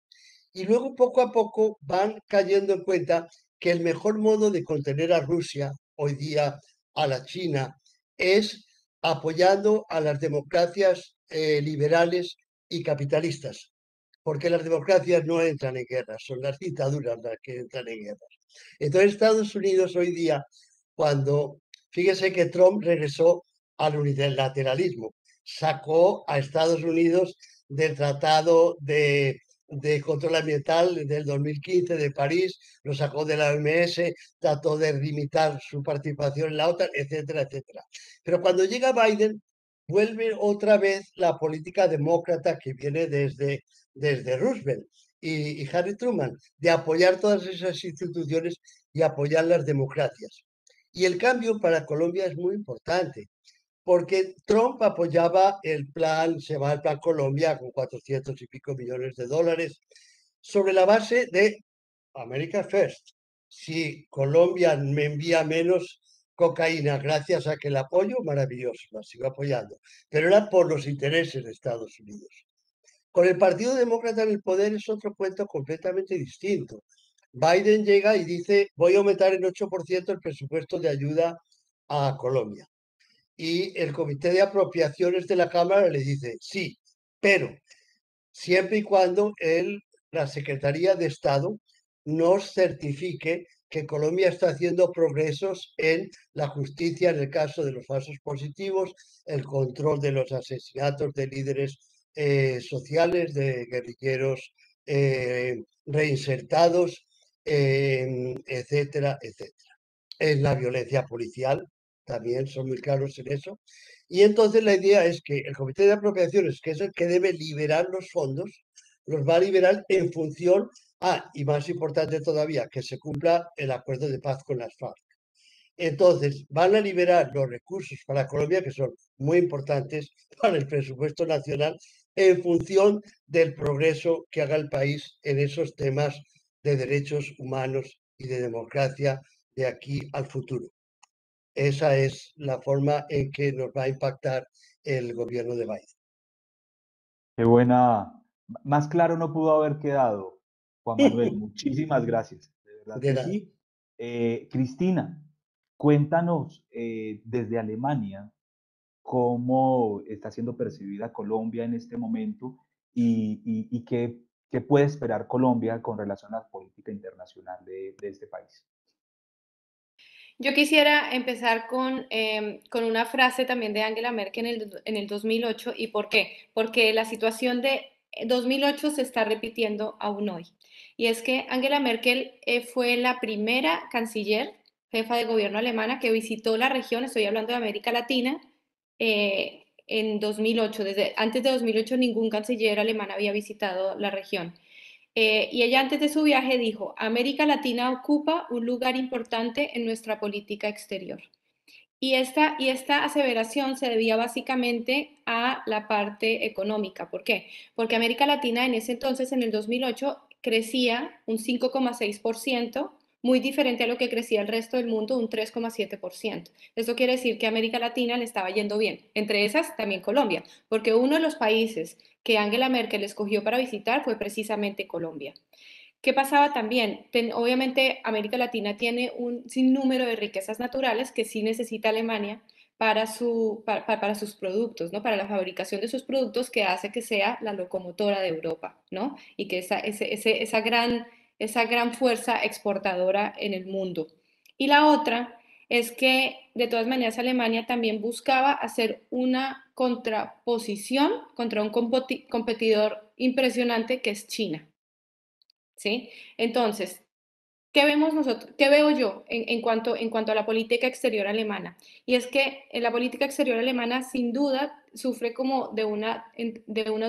Y luego poco a poco van cayendo en cuenta que el mejor modo de contener a Rusia, hoy día a la China, es apoyando a las democracias liberales y capitalistas, porque las democracias no entran en guerras, son las dictaduras las que entran en guerras. Entonces Estados Unidos hoy día, cuando, fíjese que Trump regresó al unilateralismo, sacó a Estados Unidos del Tratado de Control Ambiental del 2015 de París, lo sacó de la OMS, trató de limitar su participación en la OTAN, etcétera, etcétera. Pero cuando llega Biden, vuelve otra vez la política demócrata que viene desde Roosevelt y Harry Truman, de apoyar todas esas instituciones y apoyar las democracias. Y el cambio para Colombia es muy importante, porque Trump apoyaba el plan, se llama el Plan Colombia, con 400 y pico millones de dólares, sobre la base de America First. Si Colombia me envía menos cocaína gracias a que el apoyo, maravilloso, la sigo apoyando. Pero era por los intereses de Estados Unidos. Con el Partido Demócrata en el poder es otro cuento completamente distinto. Biden llega y dice, voy a aumentar en 8% el presupuesto de ayuda a Colombia. Y el Comité de Apropiaciones de la Cámara le dice, sí, pero siempre y cuando la Secretaría de Estado nos certifique que Colombia está haciendo progresos en la justicia en el caso de los falsos positivos, el control de los asesinatos de líderes sociales, de guerrilleros reinsertados, etcétera, etcétera. En la violencia policial, también son muy claros en eso. Y entonces la idea es que el Comité de Apropiaciones, que es el que debe liberar los fondos, los va a liberar en función y más importante todavía, que se cumpla el acuerdo de paz con las FARC. Entonces, van a liberar los recursos para Colombia, que son muy importantes para el presupuesto nacional, en función del progreso que haga el país en esos temas de derechos humanos y de democracia de aquí al futuro. Esa es la forma en que nos va a impactar el gobierno de Biden. Qué buena, más claro no pudo haber quedado, Juan Manuel. Muchísimas gracias, de verdad De que nada. sí. Cristina, cuéntanos desde Alemania cómo está siendo percibida Colombia en este momento y qué puede esperar Colombia con relación a la política internacional de este país. Yo quisiera empezar con una frase también de Angela Merkel en el 2008. ¿Y por qué? Porque la situación de 2008 se está repitiendo aún hoy. Y es que Angela Merkel fue la primera canciller, jefa de gobierno alemana, que visitó la región, estoy hablando de América Latina, en 2008. Desde antes de 2008 ningún canciller alemán había visitado la región. Y ella antes de su viaje dijo, América Latina ocupa un lugar importante en nuestra política exterior. Y esta aseveración se debía básicamente a la parte económica. ¿Por qué? Porque América Latina en ese entonces, en el 2008, crecía un 5,6%, muy diferente a lo que crecía el resto del mundo, un 3,7%. Eso quiere decir que a América Latina le estaba yendo bien. Entre esas, también Colombia, porque uno de los países que Angela Merkel escogió para visitar fue precisamente Colombia. ¿Qué pasaba también? Obviamente América Latina tiene un sinnúmero de riquezas naturales que sí necesita Alemania para sus productos, ¿no? Para la fabricación de sus productos, que hace que sea la locomotora de Europa, ¿no? Y que esa gran fuerza exportadora en el mundo. Y la otra es que, de todas maneras, Alemania también buscaba hacer una contraposición contra un competidor impresionante que es China, ¿sí? Entonces, ¿qué vemos nosotros? ¿Qué veo yo en cuanto a la política exterior alemana? Y es que en la política exterior alemana sin duda sufre como de una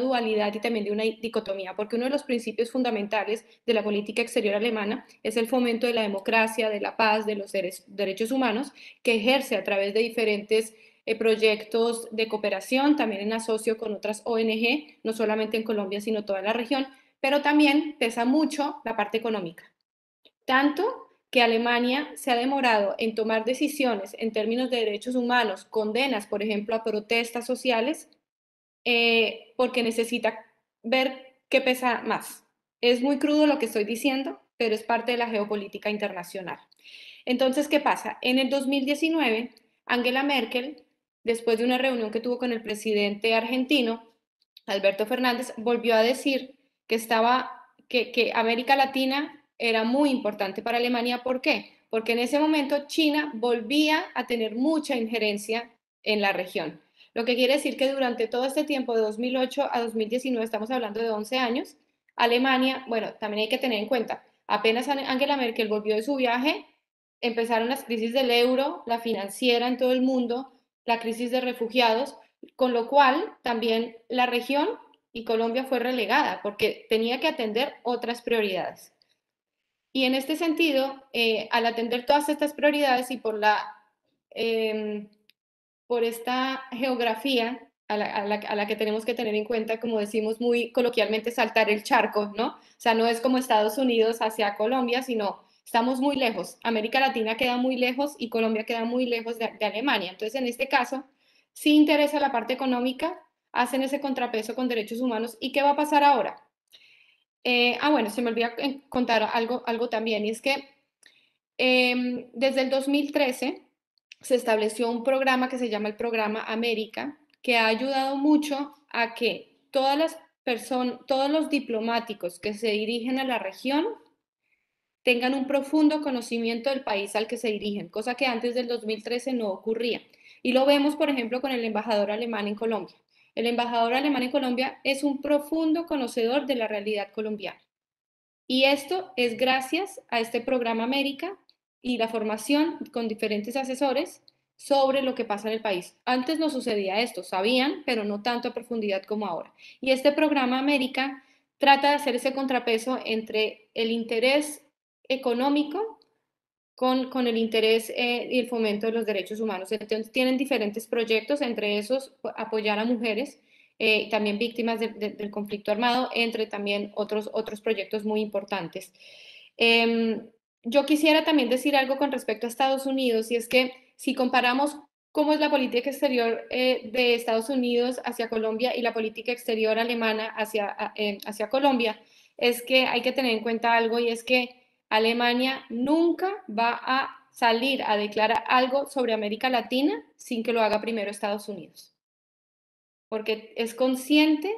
dualidad y también de una dicotomía, porque uno de los principios fundamentales de la política exterior alemana es el fomento de la democracia, de la paz, de los derechos humanos, que ejerce a través de diferentes proyectos de cooperación, también en asocio con otras ONG, no solamente en Colombia, sino toda la región, pero también pesa mucho la parte económica. Tanto que Alemania se ha demorado en tomar decisiones en términos de derechos humanos, condenas, por ejemplo, a protestas sociales, porque necesita ver qué pesa más. Es muy crudo lo que estoy diciendo, pero es parte de la geopolítica internacional. Entonces, ¿qué pasa? En el 2019, Angela Merkel, después de una reunión que tuvo con el presidente argentino, Alberto Fernández, volvió a decir que América Latina era muy importante para Alemania. ¿Por qué? Porque en ese momento China volvía a tener mucha injerencia en la región. Lo que quiere decir que durante todo este tiempo, de 2008 a 2019, estamos hablando de 11 años, Alemania, bueno, también hay que tener en cuenta, apenas Angela Merkel volvió de su viaje, empezaron las crisis del euro, la financiera en todo el mundo, la crisis de refugiados, con lo cual también la región y Colombia fue relegada porque tenía que atender otras prioridades. Y en este sentido, al atender todas estas prioridades y por esta geografía a la que tenemos que tener en cuenta, como decimos muy coloquialmente, saltar el charco, ¿no? O sea, no es como Estados Unidos hacia Colombia, sino estamos muy lejos. América Latina queda muy lejos y Colombia queda muy lejos de Alemania. Entonces, en este caso, sí interesa la parte económica, hacen ese contrapeso con derechos humanos. ¿Y qué va a pasar ahora? Bueno, se me olvidó contar algo también, y es que desde el 2013 se estableció un programa que se llama el Programa América, que ha ayudado mucho a que todos los diplomáticos que se dirigen a la región tengan un profundo conocimiento del país al que se dirigen, cosa que antes del 2013 no ocurría. Y lo vemos, por ejemplo, con el embajador alemán en Colombia. El embajador alemán en Colombia es un profundo conocedor de la realidad colombiana. Y esto es gracias a este programa América y la formación con diferentes asesores sobre lo que pasa en el país. Antes no sucedía esto, sabían, pero no tanto a profundidad como ahora. Y este programa América trata de hacer ese contrapeso entre el interés económico con el interés y el fomento de los derechos humanos. Entonces, tienen diferentes proyectos, entre esos apoyar a mujeres, también víctimas del conflicto armado, entre también otros proyectos muy importantes. Yo quisiera también decir algo con respecto a Estados Unidos, y es que si comparamos cómo es la política exterior de Estados Unidos hacia Colombia y la política exterior alemana hacia Colombia, es que hay que tener en cuenta algo, y es que Alemania nunca va a salir a declarar algo sobre América Latina sin que lo haga primero Estados Unidos, porque es consciente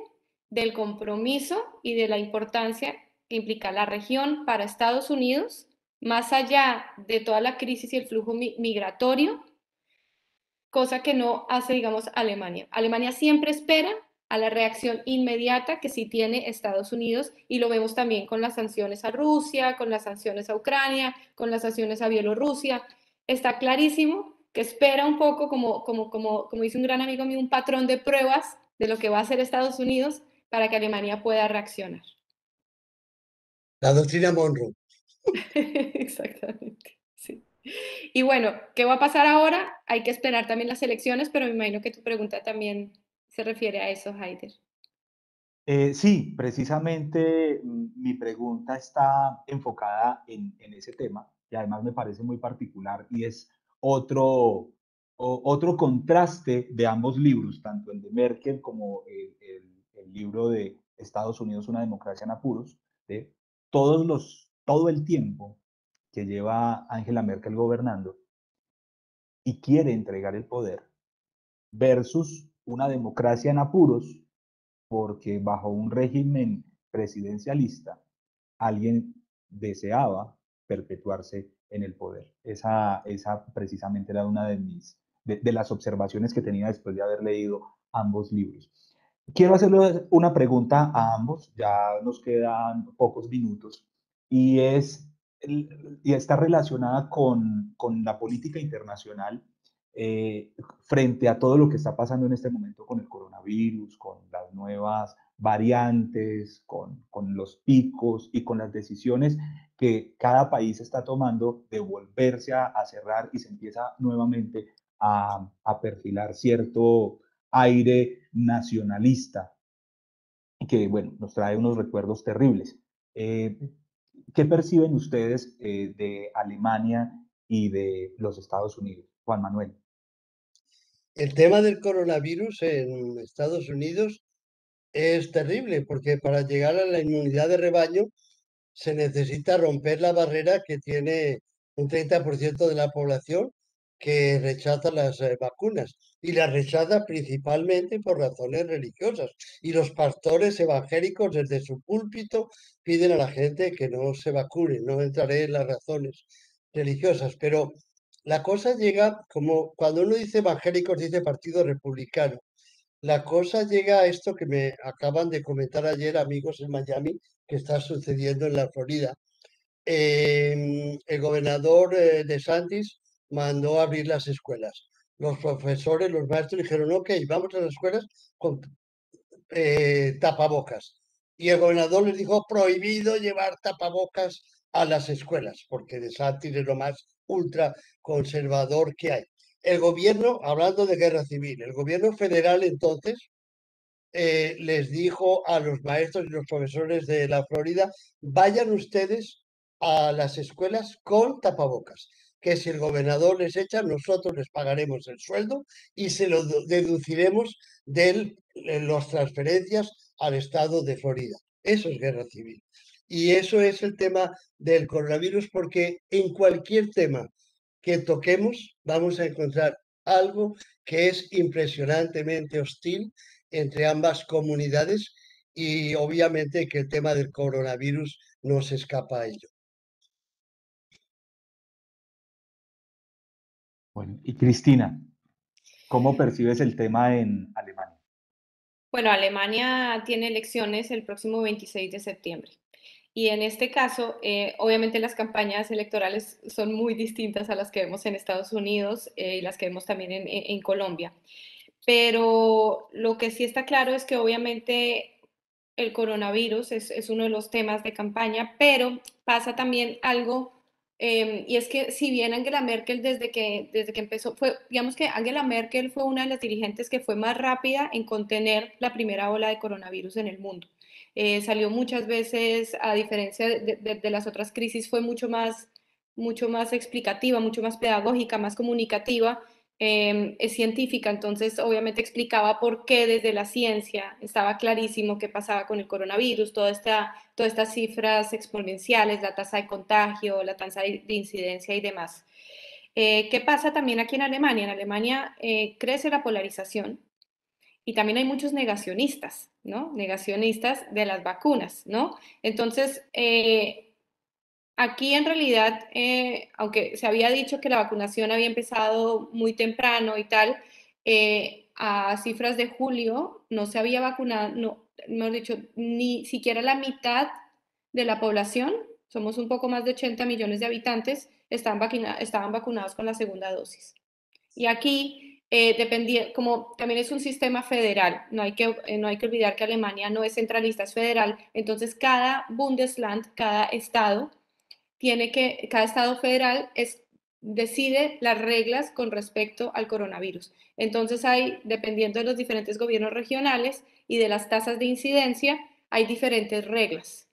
del compromiso y de la importancia que implica la región para Estados Unidos, más allá de toda la crisis y el flujo migratorio, cosa que no hace, digamos, Alemania. Alemania siempre espera a la reacción inmediata que sí tiene Estados Unidos, y lo vemos también con las sanciones a Rusia, con las sanciones a Ucrania, con las sanciones a Bielorrusia. Está clarísimo que espera un poco, como dice un gran amigo mío, un patrón de pruebas de lo que va a hacer Estados Unidos para que Alemania pueda reaccionar. La doctrina Monroe. Exactamente, sí. Y bueno, ¿qué va a pasar ahora? Hay que esperar también las elecciones, pero me imagino que tu pregunta también se refiere a eso, Haider. Sí, precisamente mi pregunta está enfocada en ese tema y además me parece muy particular y es otro contraste de ambos libros, tanto el de Merkel como el libro de Estados Unidos, una democracia en apuros, ¿sí? todo el tiempo que lleva Angela Merkel gobernando y quiere entregar el poder versus una democracia en apuros, porque bajo un régimen presidencialista alguien deseaba perpetuarse en el poder. Esa precisamente era una de las observaciones que tenía después de haber leído ambos libros. Quiero hacerle una pregunta a ambos, ya nos quedan pocos minutos, y, y está relacionada con la política internacional frente a todo lo que está pasando en este momento con el coronavirus, con las nuevas variantes, con los picos y con las decisiones que cada país está tomando de volverse a cerrar y se empieza nuevamente a perfilar cierto aire nacionalista que, bueno, nos trae unos recuerdos terribles. ¿Qué perciben ustedes de Alemania y de los Estados Unidos? Juan Manuel. El tema del coronavirus en Estados Unidos es terrible porque para llegar a la inmunidad de rebaño se necesita romper la barrera que tiene un 30% de la población que rechaza las vacunas y las rechaza principalmente por razones religiosas. Y los pastores evangélicos desde su púlpito piden a la gente que no se vacune. No entraré en las razones religiosas, pero la cosa llega como cuando uno dice evangélicos, dice Partido Republicano. La cosa llega a esto que me acaban de comentar ayer amigos en Miami, que está sucediendo en la Florida. El gobernador DeSantis mandó a abrir las escuelas. Los profesores, los maestros dijeron, ok, vamos a las escuelas con tapabocas. Y el gobernador les dijo, prohibido llevar tapabocas a las escuelas, porque DeSantis es lo más ultra conservador que hay. El gobierno, hablando de guerra civil, el gobierno federal entonces les dijo a los maestros y los profesores de la Florida, vayan ustedes a las escuelas con tapabocas, que si el gobernador les echa, nosotros les pagaremos el sueldo y se lo deduciremos de las transferencias al estado de Florida. Eso es guerra civil. Y eso es el tema del coronavirus, porque en cualquier tema que toquemos vamos a encontrar algo que es impresionantemente hostil entre ambas comunidades y obviamente que el tema del coronavirus no se escapa a ello. Bueno, y Cristina, ¿cómo percibes el tema en Alemania? Bueno, Alemania tiene elecciones el próximo 26 de septiembre. Y en este caso, obviamente las campañas electorales son muy distintas a las que vemos en Estados Unidos y las que vemos también en Colombia. Pero lo que sí está claro es que obviamente el coronavirus es uno de los temas de campaña, pero pasa también algo, y es que si bien Angela Merkel desde que empezó, digamos que Angela Merkel fue una de las dirigentes que fue más rápida en contener la primera ola de coronavirus en el mundo. Salió muchas veces, a diferencia de las otras crisis, fue mucho más explicativa, mucho más pedagógica, más comunicativa, es científica, entonces obviamente explicaba por qué desde la ciencia estaba clarísimo qué pasaba con el coronavirus, todas estas cifras exponenciales, la tasa de contagio, la tasa de incidencia y demás. ¿Qué pasa también aquí en Alemania? En Alemania crece la polarización y también hay muchos negacionistas, ¿no? Negacionistas de las vacunas, ¿no? Entonces, aquí en realidad, aunque se había dicho que la vacunación había empezado muy temprano y tal, a cifras de julio no se había vacunado, no, mejor dicho, ni siquiera la mitad de la población, somos un poco más de 80 millones de habitantes, estaban vacunados con la segunda dosis. Y aquí, como también es un sistema federal, no hay que olvidar que Alemania no es centralista, es federal, entonces cada Bundesland, cada estado, cada estado federal decide las reglas con respecto al coronavirus. Entonces dependiendo de los diferentes gobiernos regionales y de las tasas de incidencia, hay diferentes reglas.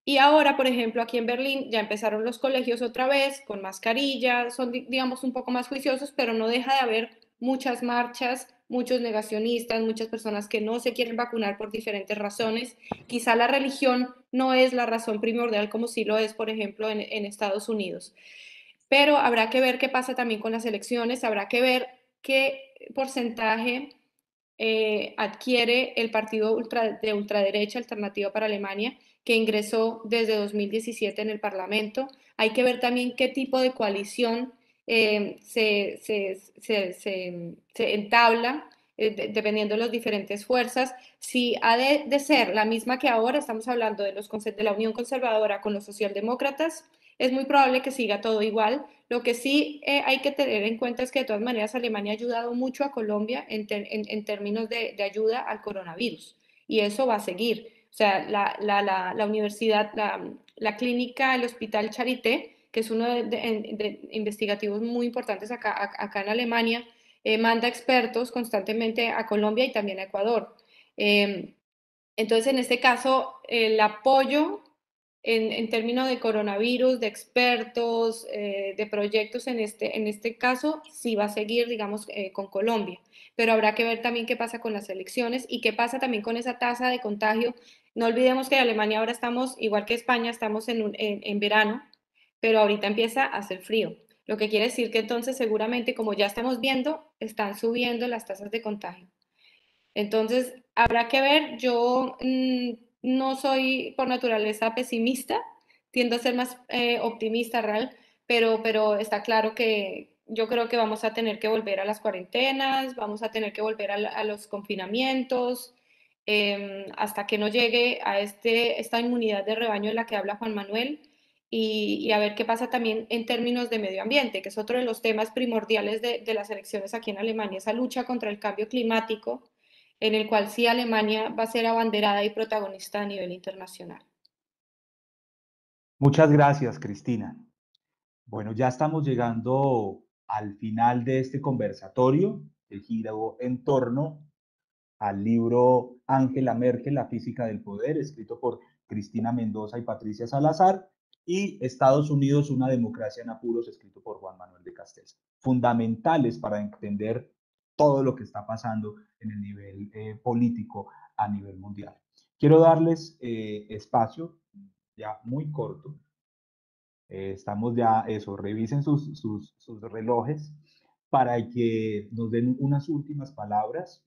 Y ahora, por ejemplo, aquí en Berlín ya empezaron los colegios otra vez con mascarilla, son, digamos, un poco más juiciosos, pero no deja de haber muchas marchas muchos negacionistas, muchas personas que no se quieren vacunar por diferentes razones. Quizá la religión no es la razón primordial como sí lo es, por ejemplo, en Estados Unidos. Pero habrá que ver qué pasa también con las elecciones, habrá que ver qué porcentaje adquiere el partido de ultraderecha Alternativa para Alemania, que ingresó desde 2017 en el Parlamento. Hay que ver también qué tipo de coalición se entabla, dependiendo de las diferentes fuerzas. Si ha de ser la misma que ahora, estamos hablando de la Unión Conservadora con los socialdemócratas, es muy probable que siga todo igual. Lo que sí hay que tener en cuenta es que de todas maneras Alemania ha ayudado mucho a Colombia en términos de ayuda al coronavirus, y eso va a seguir. O sea, la universidad, la clínica, el Hospital Charité, que es uno de investigativos muy importantes acá en Alemania, manda expertos constantemente a Colombia y también a Ecuador. Entonces, en este caso, el apoyo en términos de coronavirus, de expertos, de proyectos en este caso, sí va a seguir, digamos, con Colombia. Pero habrá que ver también qué pasa con las elecciones y qué pasa también con esa tasa de contagio. No olvidemos que en Alemania ahora estamos, igual que España, estamos en verano, pero ahorita empieza a hacer frío. Lo que quiere decir que entonces seguramente, como ya estamos viendo, están subiendo las tasas de contagio. Entonces, habrá que ver, yo no soy por naturaleza pesimista, tiendo a ser más optimista, real, pero está claro que yo creo que vamos a tener que volver a las cuarentenas, vamos a tener que volver a los confinamientos, hasta que no llegue a esta inmunidad de rebaño de la que habla Juan Manuel, y a ver qué pasa también en términos de medio ambiente, que es otro de los temas primordiales de las elecciones aquí en Alemania, esa lucha contra el cambio climático, en el cual sí Alemania va a ser abanderada y protagonista a nivel internacional. Muchas gracias, Cristina. Bueno, ya estamos llegando al final de este conversatorio que giró en torno al libro Angela Merkel, La física del poder, escrito por Cristina Mendoza y Patricia Salazar, y Estados Unidos, una democracia en apuros, escrito por Juan Manuel de Castells. Fundamentales para entender todo lo que está pasando en el nivel político a nivel mundial. Quiero darles espacio, ya muy corto. Estamos ya, revisen sus relojes para que nos den unas últimas palabras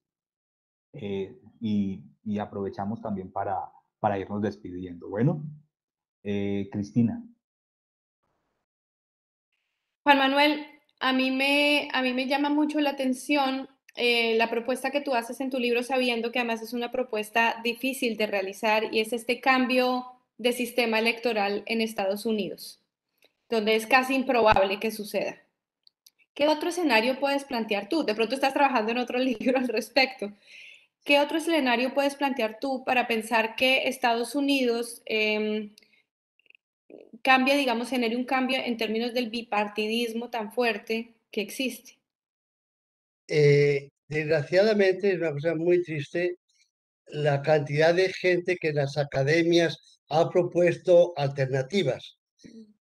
y aprovechamos también para irnos despidiendo. Bueno, Cristina. Juan Manuel, a mí me llama mucho la atención la propuesta que tú haces en tu libro, sabiendo que además es una propuesta difícil de realizar, y es este cambio de sistema electoral en Estados Unidos, donde es casi improbable que suceda. ¿Qué otro escenario puedes plantear tú? De pronto estás trabajando en otro libro al respecto. ¿Qué otro escenario puedes plantear tú para pensar que Estados Unidos cambia, digamos, genere un cambio en términos del bipartidismo tan fuerte que existe? Desgraciadamente es una cosa muy triste la cantidad de gente que en las academias ha propuesto alternativas.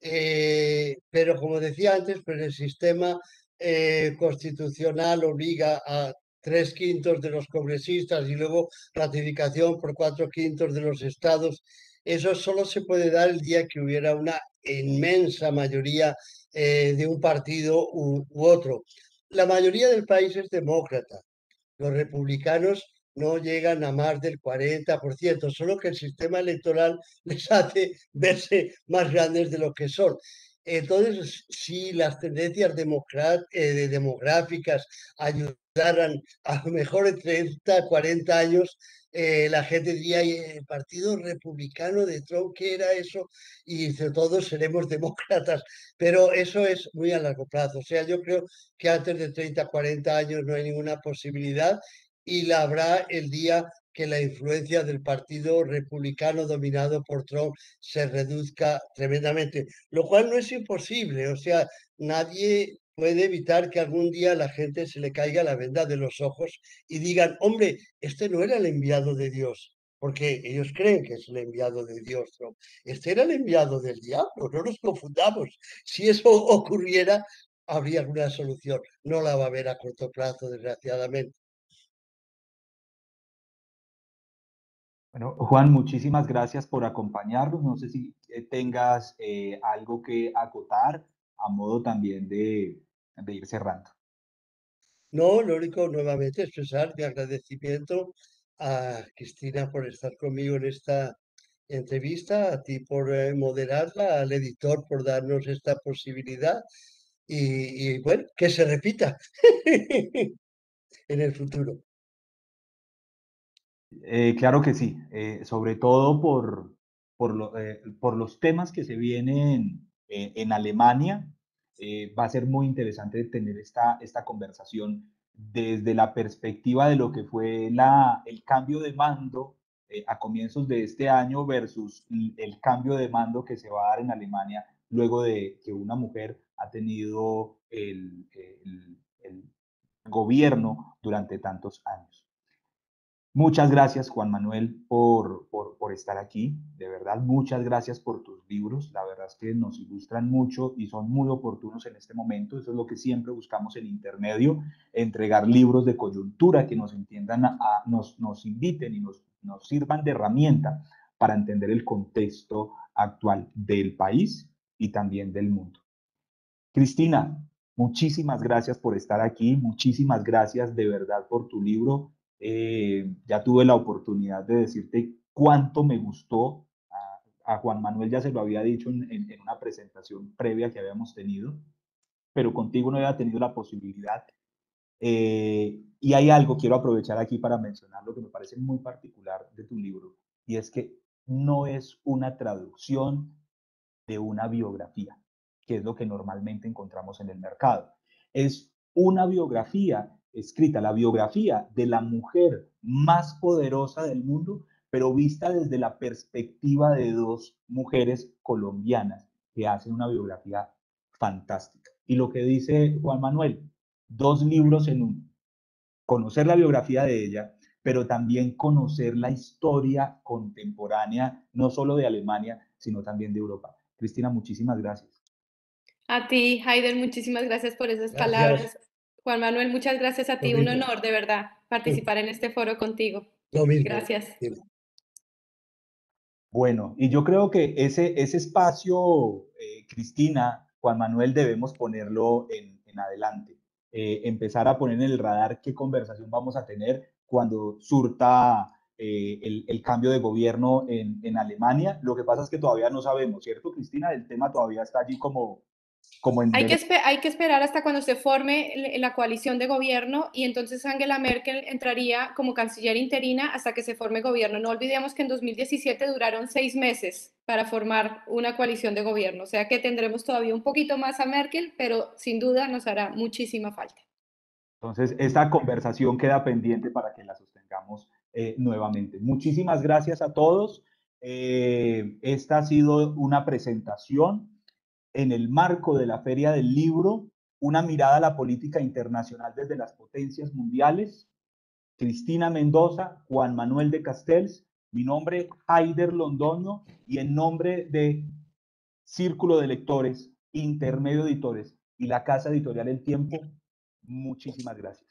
Pero como decía antes, pues el sistema constitucional obliga a 3/5 de los congresistas y luego ratificación por 4/5 de los estados. Eso solo se puede dar el día que hubiera una inmensa mayoría de un partido u otro. La mayoría del país es demócrata. Los republicanos no llegan a más del 40%, solo que el sistema electoral les hace verse más grandes de lo que son. Entonces, si las tendencias demográficas ayudaran a lo mejor en 30, 40 años, la gente diría, el Partido Republicano de Trump, ¿qué era eso? Y dice, todos seremos demócratas, pero eso es muy a largo plazo. O sea, yo creo que antes de 30, 40 años no hay ninguna posibilidad, y la habrá el día que la influencia del Partido Republicano dominado por Trump se reduzca tremendamente, lo cual no es imposible. O sea, nadie puede evitar que algún día a la gente se le caiga la venda de los ojos y digan, hombre, este no era el enviado de Dios, porque ellos creen que es el enviado de Dios, Trump. Este era el enviado del diablo, no nos confundamos. Si eso ocurriera, habría alguna solución. No la va a haber a corto plazo, desgraciadamente. Bueno, Juan, muchísimas gracias por acompañarnos. No sé si tengas algo que acotar a modo también de ir cerrando. No, lo único nuevamente expresar mi agradecimiento a Cristina por estar conmigo en esta entrevista, a ti por moderarla, al editor por darnos esta posibilidad y bueno, que se repita en el futuro. Claro que sí, sobre todo por los temas que se vienen en Alemania. Va a ser muy interesante tener esta conversación desde la perspectiva de lo que fue el cambio de mando a comienzos de este año versus el cambio de mando que se va a dar en Alemania luego de que una mujer ha tenido el gobierno durante tantos años. Muchas gracias, Juan Manuel, por estar aquí. De verdad, muchas gracias por tus libros. La verdad es que nos ilustran mucho y son muy oportunos en este momento. Eso es lo que siempre buscamos en Intermedio, entregar libros de coyuntura que nos entiendan, nos inviten y nos sirvan de herramienta para entender el contexto actual del país y también del mundo. Cristina, muchísimas gracias por estar aquí, muchísimas gracias de verdad por tu libro. Ya tuve la oportunidad de decirte cuánto me gustó. A Juan Manuel ya se lo había dicho en una presentación previa que habíamos tenido, pero contigo no había tenido la posibilidad. Y hay algo, quiero aprovechar aquí para mencionar lo que me parece muy particular de tu libro, y es que no es una traducción de una biografía, que es lo que normalmente encontramos en el mercado. Es una biografía escrita, la biografía de la mujer más poderosa del mundo, pero vista desde la perspectiva de dos mujeres colombianas que hacen una biografía fantástica. Y lo que dice Juan Manuel, dos libros en uno. Conocer la biografía de ella, pero también conocer la historia contemporánea, no solo de Alemania, sino también de Europa. Cristina, muchísimas gracias. A ti, Haider, muchísimas gracias por esas Gracias, palabras. Juan Manuel, muchas gracias a lo ti. Un mismo. honor, de verdad, participar en este foro contigo. Lo mismo. Gracias. Bueno, y yo creo que ese espacio, Cristina, Juan Manuel, debemos ponerlo en adelante. Empezar a poner en el radar qué conversación vamos a tener cuando surta el cambio de gobierno en Alemania. Lo que pasa es que todavía no sabemos, ¿cierto, Cristina? El tema todavía está allí como en Hay que esperar hasta cuando se forme la coalición de gobierno y entonces Angela Merkel entraría como canciller interina hasta que se forme gobierno. No olvidemos que en 2017 duraron 6 meses para formar una coalición de gobierno, o sea que tendremos todavía un poquito más a Merkel, pero sin duda nos hará muchísima falta. Entonces, esta conversación queda pendiente para que la sostengamos nuevamente. Muchísimas gracias a todos. Esta ha sido una presentación en el marco de la Feria del Libro, una mirada a la política internacional desde las potencias mundiales. Cristina Mendoza, Juan Manuel de Castells, mi nombre Haider Londoño y en nombre de Círculo de Lectores, Intermedio Editores y la Casa Editorial El Tiempo, muchísimas gracias.